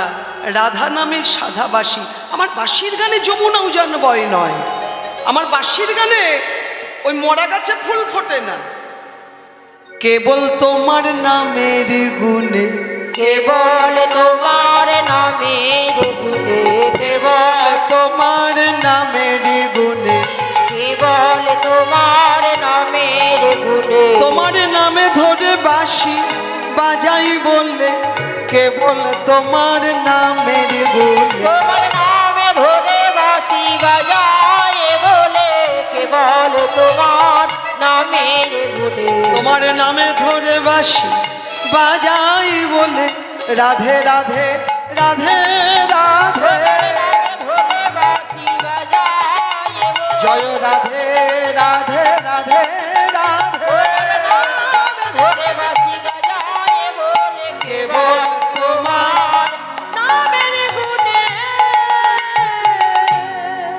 A: রাধা নামের সাধা বাঁশি। আমার বাঁশির গানে যমুনা উজান বয় নয়, আমার বাঁশির গানে ওই মরা গাছে ফুল ফোটে না। কেবল তোমার নামের গুণে,
B: কেবল তোমার নামের গুণে, কেবল
A: তোমার নামের গুণে,
B: কেবল তোমার নামের গুণে,
A: তোমার নামে ধরে বাঁশি বাজাই বললে, কেবল তোমার নামের গুণে,
B: তোমার নামে ধরে বাঁশি বাজায় বলে, কেবল তোমার নামের গুণে,
A: তোমার নামে ধরে বাঁশি বাজাই বলে, রাধে রাধে রাধে রাধে,
B: ধরে বাঁশি বাজায় বলে,
A: জয় রাধে রাধে রাধে রাধে,
B: ধরে বাঁশি বাজায় বলে,
A: কেবল তোমার
B: নামের গুণে।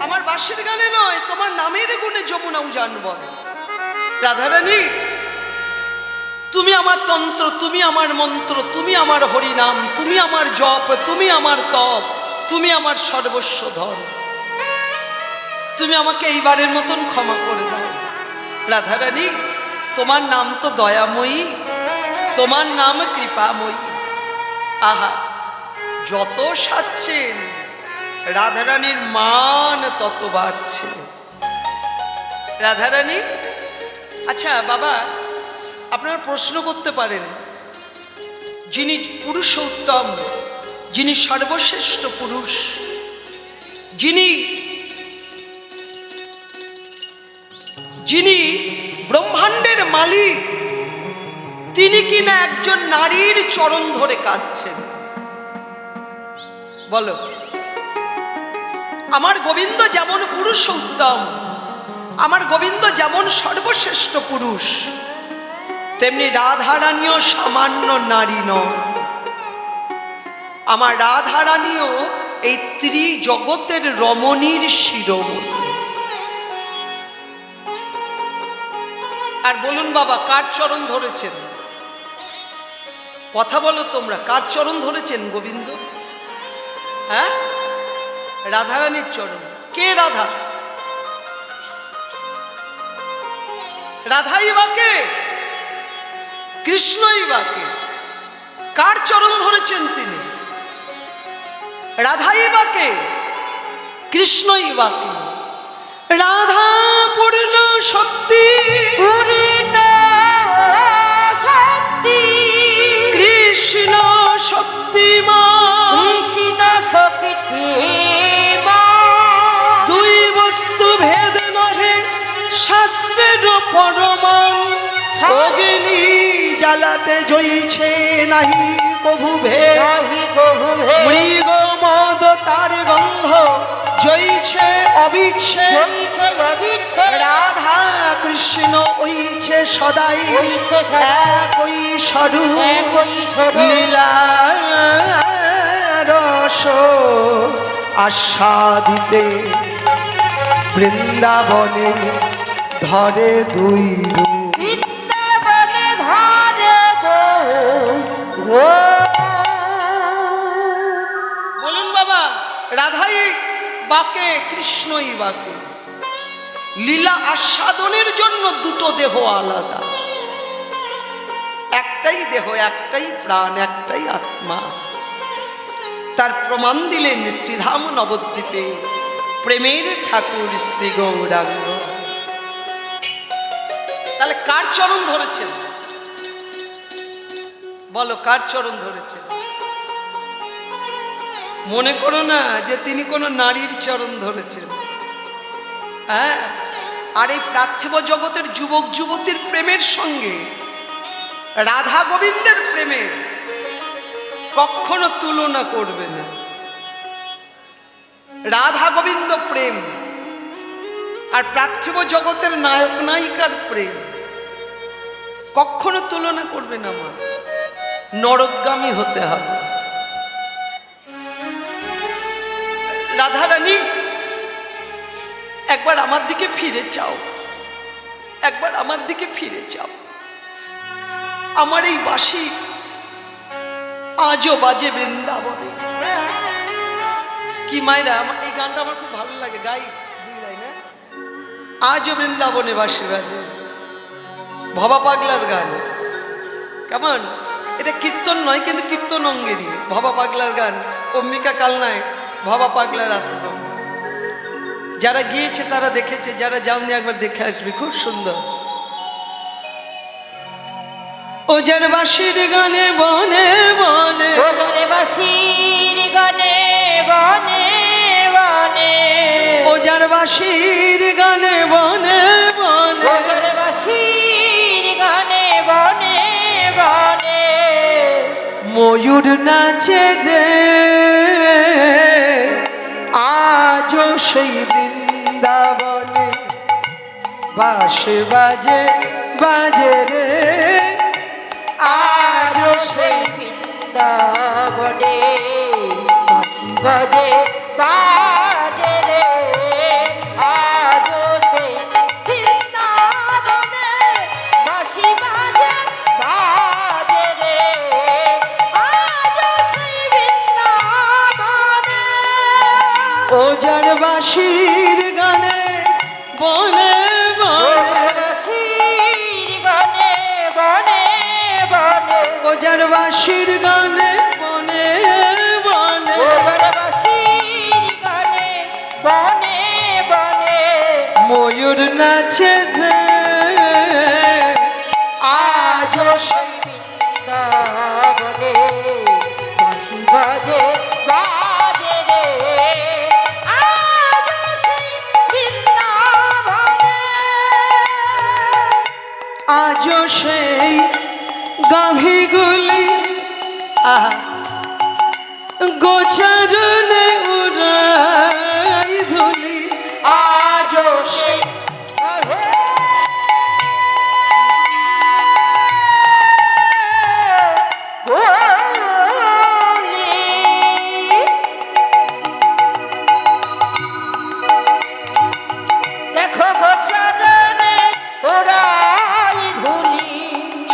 A: আমার বাঁশির গানে নয়, তোমার নামের গুণে যমুনা উজান বয়। রাধারানী, তুমি আমার তন্ত্র, তুমি আমার মন্ত্র, তুমি আমার হরিনাম, তুমি আমার জপ, তুমি আমার তপ, তুমি আমার সর্বস্ব ধন। তুমি আমাকে এইবারের মতন ক্ষমা করে দাও রাধারানী। তোমার নাম তো দয়াময়ী, তোমার নাম কৃপাময়ী। আহা, যত সাচ্ছেন রাধারানীর মান তত বাড়ছে। রাধারানী, আচ্ছা বাবা, আপনারা প্রশ্ন করতে পারেন, যিনি পুরুষোত্তম, যিনি সর্বশ্রেষ্ঠ পুরুষ, যিনি যিনি ব্রহ্মাণ্ডের মালিক, তিনি কিনা একজন নারীর চরণ ধরে কাঁদছেন। বলো, আমার গোবিন্দ যেমন পুরুষোত্তম, আমার গোবিন্দ যেমন সর্বশ্রেষ্ঠ পুরুষ, তেমনি রাধারানীও সামান্য নারী নয়। আমার রাধারানীও এই ত্রিজগতের রমণীর শিরোমণি। আর বলুন বাবা, কার চরণ ধরেছেন? কথা বলো তোমরা, কার চরণ ধরেছেন গোবিন্দ? হ্যাঁ, রাধারানীর চরণ। কে রাধা? রাধাই বাকে, কৃষ্ণই বাকে। কার চরণ ধরেছেন তিনি? রাধাই বাকে, কৃষ্ণই বাকে। রাধা পূর্ণ শক্তি,
B: পূর্ণ শক্তি,
A: কৃষ্ণ শক্তিমান,
B: কৃষ্ণ শক্তিমান,
A: দুই বস্তু ভেদ নহে শাস্ত্রের পরমান। অগ্নি জ্বালাতে জইছে নাহি কভু ভেদ,
B: নাহি কভু ভেদ,
A: মৃগ মদ তার গন্ধ জইছে অবিচ্ছেদ।
B: জইছে অবিচ্ছেদ,
A: রাধা কৃষ্ণ ওইছে সদাই,
B: ওইছে সদাই,
A: একই স্বরূপ,
B: একই স্বরূপ,
A: লীলা রস আস্বাদিতে বৃন্দাবনে ধরে দুই রূপ।
B: বৃন্দাবনে ধরে
A: বলুন বাবা, রাধাই বাকে, কৃষ্ণই বাকে। লীলা আস্বাদনের জন্য দুটো দেহ আলাদা, একটাই দেহ, একটাই প্রাণ, একটাই আত্মা। তার প্রমাণ দিলেন শ্রীধাম নবদ্বীপে প্রেমের ঠাকুর শ্রী গৌরাঙ্গ। তাহলে কার চরণ ধরেছেন? বলো, কার চরণ ধরেছেন? মনে করো না যে তিনি কোনো নারীর চরণ ধরেছেন। হ্যাঁ, আর এই পার্থিব জগতের যুবক যুবতীর প্রেমের সঙ্গে রাধা গোবিন্দের প্রেমের কখনো তুলনা করবে না। রাধা গোবিন্দ প্রেম আর পার্থিব জগতের নায়ক নায়িকার প্রেম কখনো তুলনা করবে না। মা, নরকগামী হতে হবে। রাধারানী, একবার আমার দিকে ফিরে চাও, একবার আমার দিকে ফিরে চাও। আমার এই বাঁশি আজও বাজে বৃন্দাবনে। কি মায়েরা, আমার এই গানটা আমার খুব ভালো লাগে, গাই দুই লাইন। আজও বৃন্দাবনে বাঁশি বাজে, ভবা পাগলার গান। কেমন? এটা কীর্তন নয়, কিন্তু কীর্তন অঙ্গেরই ভবা পাগলার গান। অম্বিকা কালনায় ভবা পাগলার আশ্রম। যারা গিয়েছে তারা দেখেছে, যারা যাওনি একবার দেখে আসবে, খুব সুন্দর। ও যার বাঁশির গানে বনে বনে,
B: ও যার বাঁশির গানে বনে বনে,
A: ও যার বাঁশির গানে বনে বনে,
B: ও যার বাঁশির গানে বনে বনে,
A: ময়ূর নাচে রে আজও সেই বৃন্দাবনে, বাঁশি বাজে বাজে রে আজও সেই
B: বৃন্দাবনে বাঁশি বাজে বাজে রে, আজও সেই বৃন্দাবনে বাঁশি বাজে বাজে রে, আজও সেই বৃন্দাবনে।
A: ও যার বাঁশির গানে বনে বনে,
B: বাঁশির গানে বনে বনে,
A: ও যার বাঁশির গানে বনে বনে,
B: ও যার বাঁশির গানে বনে বনে,
A: ময়ূর নাচে রে আজও সেই
B: বৃন্দাবনে বাঁশি বাজে বাজে রে, আজও সেই বৃন্দাবনে।
A: আজও সেই গাভীগুলি আহা গোচরণে উড়াই ধুলি, আজও সেই
B: দেখো গোচরণে ওড়াই ধুলি,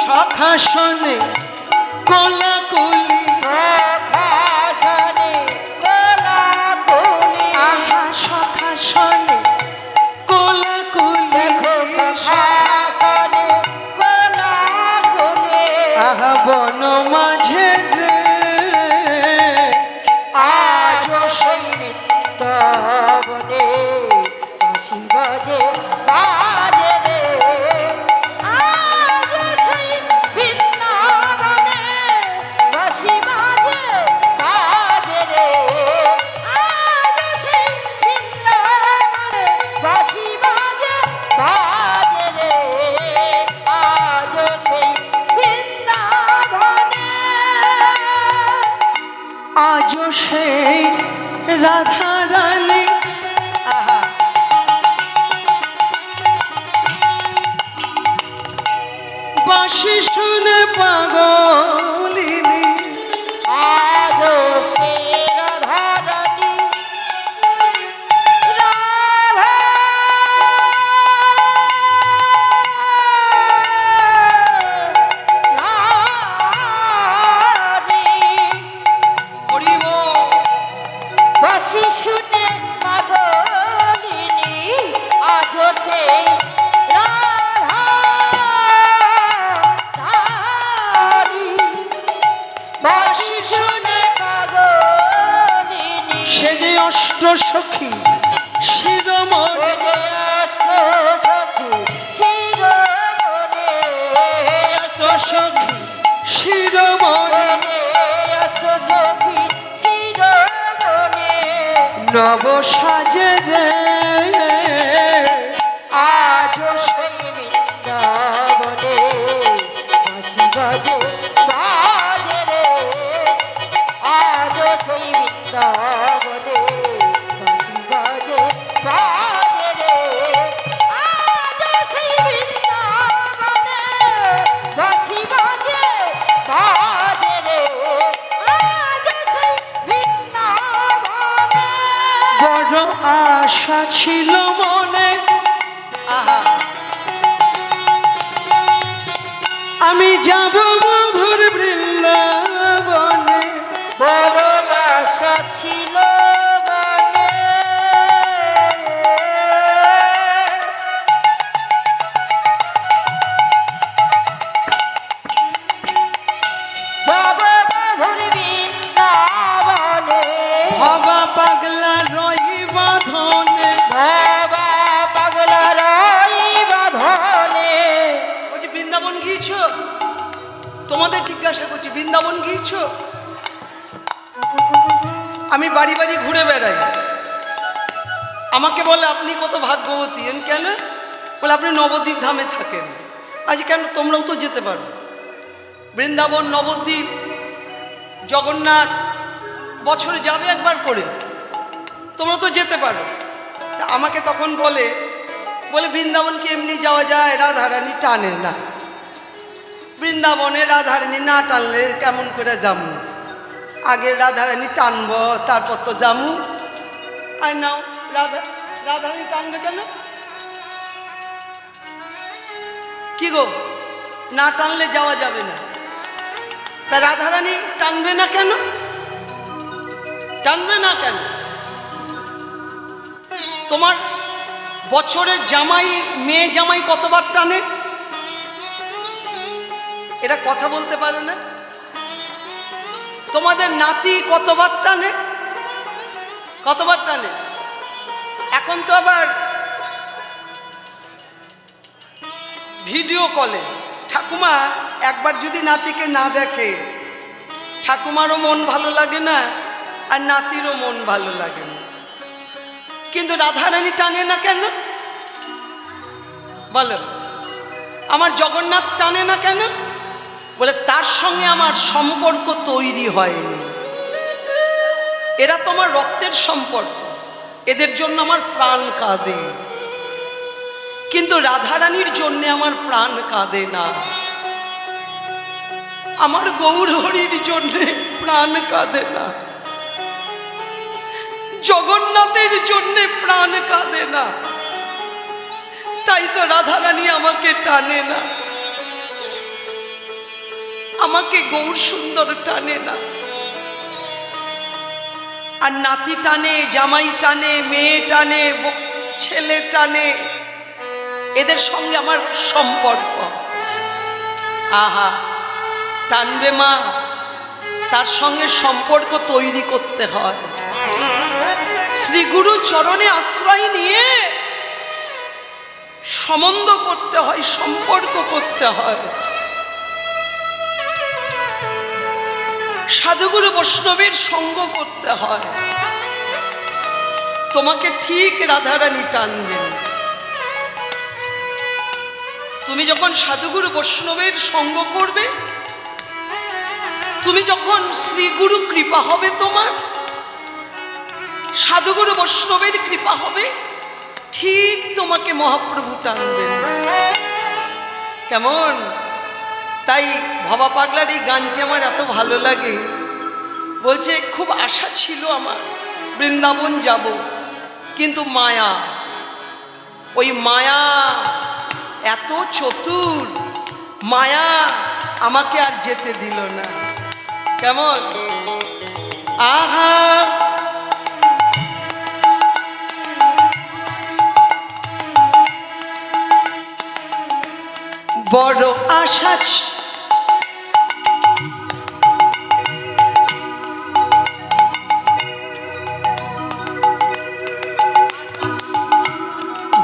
A: সখাসনে কোলাকুলি,
B: সখাসনে কোলাকুলি,
A: আহা সখাসনে কোলাকুলি,
B: দেখো সখাসনে কোলাকুলি,
A: আহা বন মাঝে রে আজও সেই
B: বৃন্দাবনে বাঁশি বাজে বাজে রে, আজও সেই বৃন্দাবনে বাঁশি বাজে বাজে রে, আজও সেই বৃন্দাবনে বাঁশি বাজে বাজে রে, আজও সেই বৃন্দাবনে।
A: আজও সেই রাধা রানী, আহা বাঁশি শুনে পাগলিনী,
B: আজও সেই রাধা রানী, রাধা বাঁশি শুনে পাগলিনী
A: সে যে অষ্ট সখী শিরোমণি অষ্ট সখী শিরোমণি নব সাজে রে
B: আজ সেই বৃন্দাবনে বাঁশি বাজে বাজে রে আজ সেই বৃন্দাবনে বাঁশি বাজে বাজে রে আজ সেই বৃন্দাবনে বাঁশি বাজে বাজে রে আজ সেই বৃন্দাবনে
A: বড় আশা ছিল মনে আহা আমি যাব মধুর বৃন্দাবনে
B: বড় আশা ছিল মনে যাব মধুর বৃন্দাবনে
A: বাবা পাগলা রই বাঁধনে
B: বাবা পাগলার বাঁধনে
A: বলছি বৃন্দাবন গিয়েছ তোমাদের জিজ্ঞাসা করছি বৃন্দাবন গিয়েছ আমি বাড়ি বাড়ি ঘুরে বেড়াই আমাকে বলে আপনি কত ভাগ্যবতী কেন বলে আপনি নবদ্বীপ ধামে থাকেন আজ কেন তোমরাও তো যেতে পারো বৃন্দাবন নবদ্বীপ জগন্নাথ বছরে যাবে একবার করে তোমরা তো যেতে পারো তা আমাকে তখন বলে বৃন্দাবনকে এমনি যাওয়া যায় রাধারানী টানে না বৃন্দাবনে রাধারানী না টানলে কেমন করে যাবো আগে রাধারানী টানবো তারপর তো যাবো আর নাও রাধারানী টানবে কেন কি গো না টানলে যাওয়া যাবে না তা রাধারানী টানবে না কেন টানবে না কেন তোমার বছরের জামাই মেয়ে জামাই কতবার টানে এরা কথা বলতে পারে না তোমাদের নাতি কতবার টানে কতবার টানে এখন তো আবার ভিডিও কলে ঠাকুমা একবার যদি নাতিকে না দেখে ঠাকুমারও মন ভালো লাগে না আর নাতিরও মন ভালো লাগে না কিন্তু রাধারানী টানে না কেন বলো আমার জগন্নাথ টানে না কেন বলে তার সঙ্গে আমার সম্পর্ক তৈরি হয়নি এরা তোমার রক্তের সম্পর্ক এদের জন্য আমার প্রাণ কাঁদে কিন্তু রাধারানীর জন্য আমার প্রাণ কাঁদে না আমার গৌর হরির জন্য প্রাণ কাঁদে না জগন্নাথের জন্য প্রাণ কাঁদে না তাই তো রাধারানী আমাকে টানে না আমাকে গৌর সুন্দর টানে না আর নাতি টানে জামাই টানে মেয়ে টানে ছেলে টানে এদের সঙ্গে আমার সম্পর্ক আহা টানবে মা তার সঙ্গে সম্পর্ক তৈরি করতে হয় শ্রী গুরু চরণে আশ্রয় নিয়ে সম্বন্ধ করতে হয় সম্পর্ক করতে হয় সাধুগুরু বৈষ্ণবের সঙ্গ করতে হয় তোমাকে ঠিক রাধারানী টানবেন তুমি যখন সাধুগুরু বৈষ্ণবের সঙ্গ করবে তুমি যখন শ্রীগুরু কৃপা হবে তোমার সাধুগুরু বৈষ্ণবের কৃপা হবে ঠিক তোমাকে মহাপ্রভু টানবেন কেমন তাই ভবা পাগলার এই গানটি আমার এত ভালো লাগে বলছে খুব আশা ছিল আমার বৃন্দাবন যাব কিন্তু মায়া ওই মায়া এত চতুর মায়া আমাকে আর যেতে দিল না কেমন আহা বড় আশা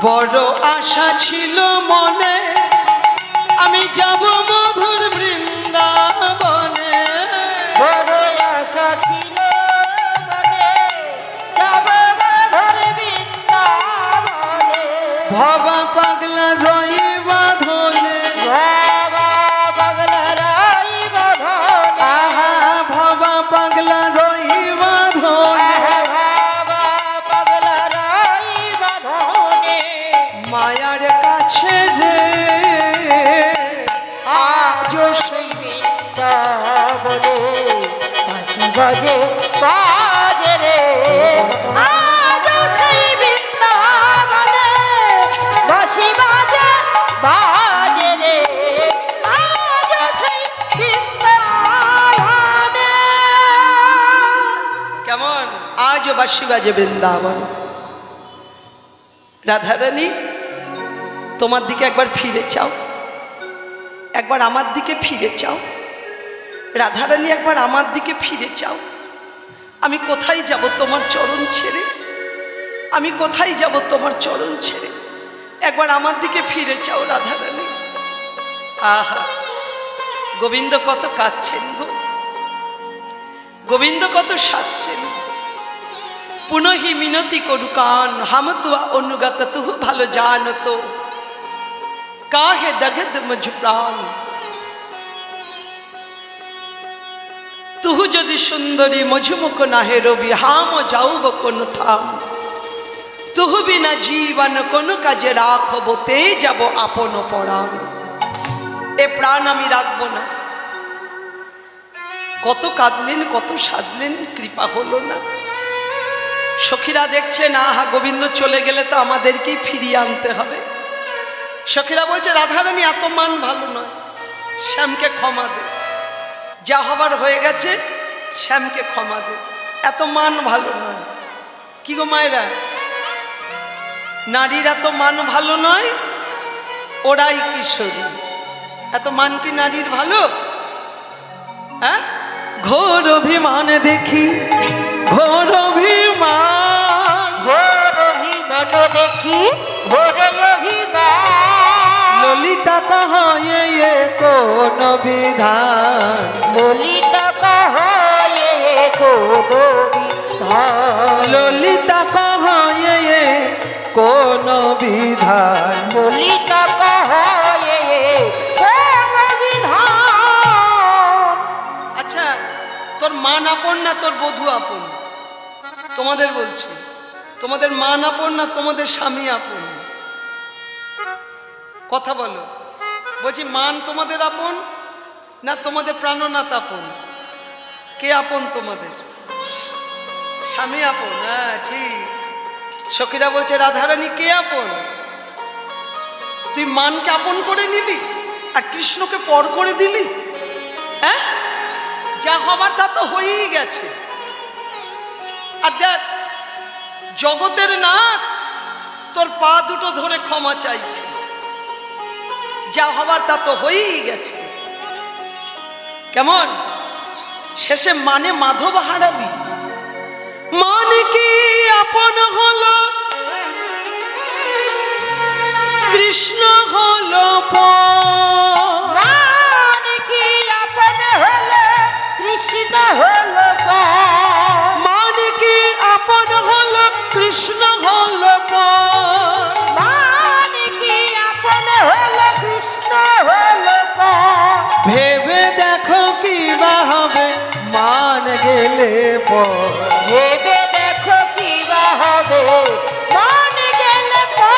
A: বড় আশা ছিল মনে আমি যাব মধুর বৃন্দাবনে।
B: বড় আশা ছিল মনে যাব মধুর বৃন্দাবনে।
A: ভবা পাগলা রই বাঁধনে,
B: ভবা পাগলা রই বাঁধনে।
A: আহা ভবা পাগলা রই বাঁধনে।
B: ভবা পাগলা রই বাঁধনে।
A: মায়ার কাছে রে
B: আজও সেই বৃন্দাবনে বাঁশি বাজে বাজে রে। আজও সেই বৃন্দাবনে বাঁশি বাজে বাজে রে। আজও সেই বৃন্দাবনে।
A: কেমন আজও বাঁশি বাজে বৃন্দাবন। রাধারানী তোমার দিকে একবার ফিরে চাও, একবার আমার দিকে ফিরে চাও। রাধারানী একবার আমার দিকে ফিরে চাও। আমি কোথায় যাব তোমার চরণ ছেড়ে, আমি কোথায় যাব তোমার চরণ ছেড়ে। একবার আমার দিকে ফিরে চাও রাধারানী। আহা গোবিন্দ কত কাঁদছেন গো, গোবিন্দ কত সাজছেন। পুনহি মিনতি করু কান হাম তুয়া অনুগত তুহ ভালো জানত কাহে দগদ মুঝ প্রাণ। তুহু যদি সুন্দরী মঝুমুখ নাহে রবি হাম যাউব কোন থাম। তুহু বিনা জীবন কোন কাজে রাখব তে যাব আপন পরাণ। এ প্রাণ আমি রাখবো না। কত কাঁদলেন কত সাধলেন, কৃপা হলো না। সখীরা দেখছেন আহা গোবিন্দ চলে গেলে তো আমাদেরকেই ফিরিয়ে আনতে হবে। সখীরা বলছে রাধারানী এত মান ভালো নয়, শ্যামকে ক্ষমা দে, যা হবার হয়ে গেছে শ্যামকে ক্ষমা দে, এত মান ভালো নয়। কি গো মায়েরা, নারীরা তো মান ভালো নয়, ওরাই কিশোরী। এত মান কি নারীর ভালো? হ্যাঁ, ঘোর অভিমান দেখি, ঘোর অভিমান,
B: ঘোর অভিমান দেখি, ঘোর অভিমান।
A: ললিতা কাহায়ে কোন বিধান,
B: ললিতা কাহায়ে কোন বিধান।
A: ললিতা কাহায়ে কোন বিধান।
B: ললিতা কাহায়ে কোন বিধান।
A: আচ্ছা তোর মান আপন না তোর বধূ আপন? তোমাদের বলছি, তোমাদের মান আপন না তোমাদের স্বামী আপন? কথা বলো। বলছি মান তোমাদের আপন না তোমাদের প্রাণনাথ আপন? কে আপন তোমাদের? স্বামী আপন। হ্যাঁ ঠিক। সখীরা বলছে রাধারানী কে আপন? তুই মানকে আপন করে নিলি আর কৃষ্ণকে পর করে দিলি। হ্যাঁ, যা হবার তা তো হয়েই গেছে। আর দেখ জগতের নাথ তোর পা দুটো ধরে ক্ষমা চাইছে, যা হবার তা তো হয়েই গেছে। কেমন শেষে মানে মাধব হারাবি? মান কি আপন হলো, কৃষ্ণ হলো পর।
B: মান কি আপন হলো, কৃষ্ণ হলো পর।
A: মান কি আপন হলো, কৃষ্ণ হলো পর।
B: মান কি আপন হলো, কৃষ্ণ হলো পর।
A: ভেবে দেখো কি বা হবে মান গেলে পর।
B: ভেবে দেখো কি বা হবে মান গেলে পর।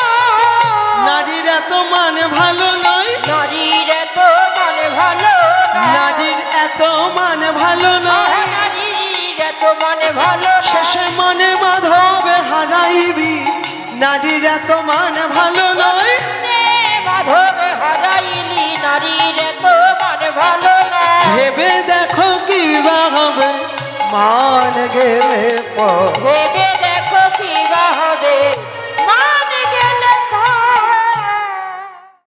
A: নারীর এত মান ভালো নয়,
B: নারীর এত মান ভালো না।
A: নারীর এত মান ভালো নয়।
B: নারীর এত মান ভালো না।
A: শেষে মনে মাধবে হারাইবি, নারীর এত মান ভালো নয়।
B: মাধব হারাইলি, নারীর এত মান ভালো না।
A: ভেবে দেখো কি বা হবে মান গেলে পর।
B: ভেবে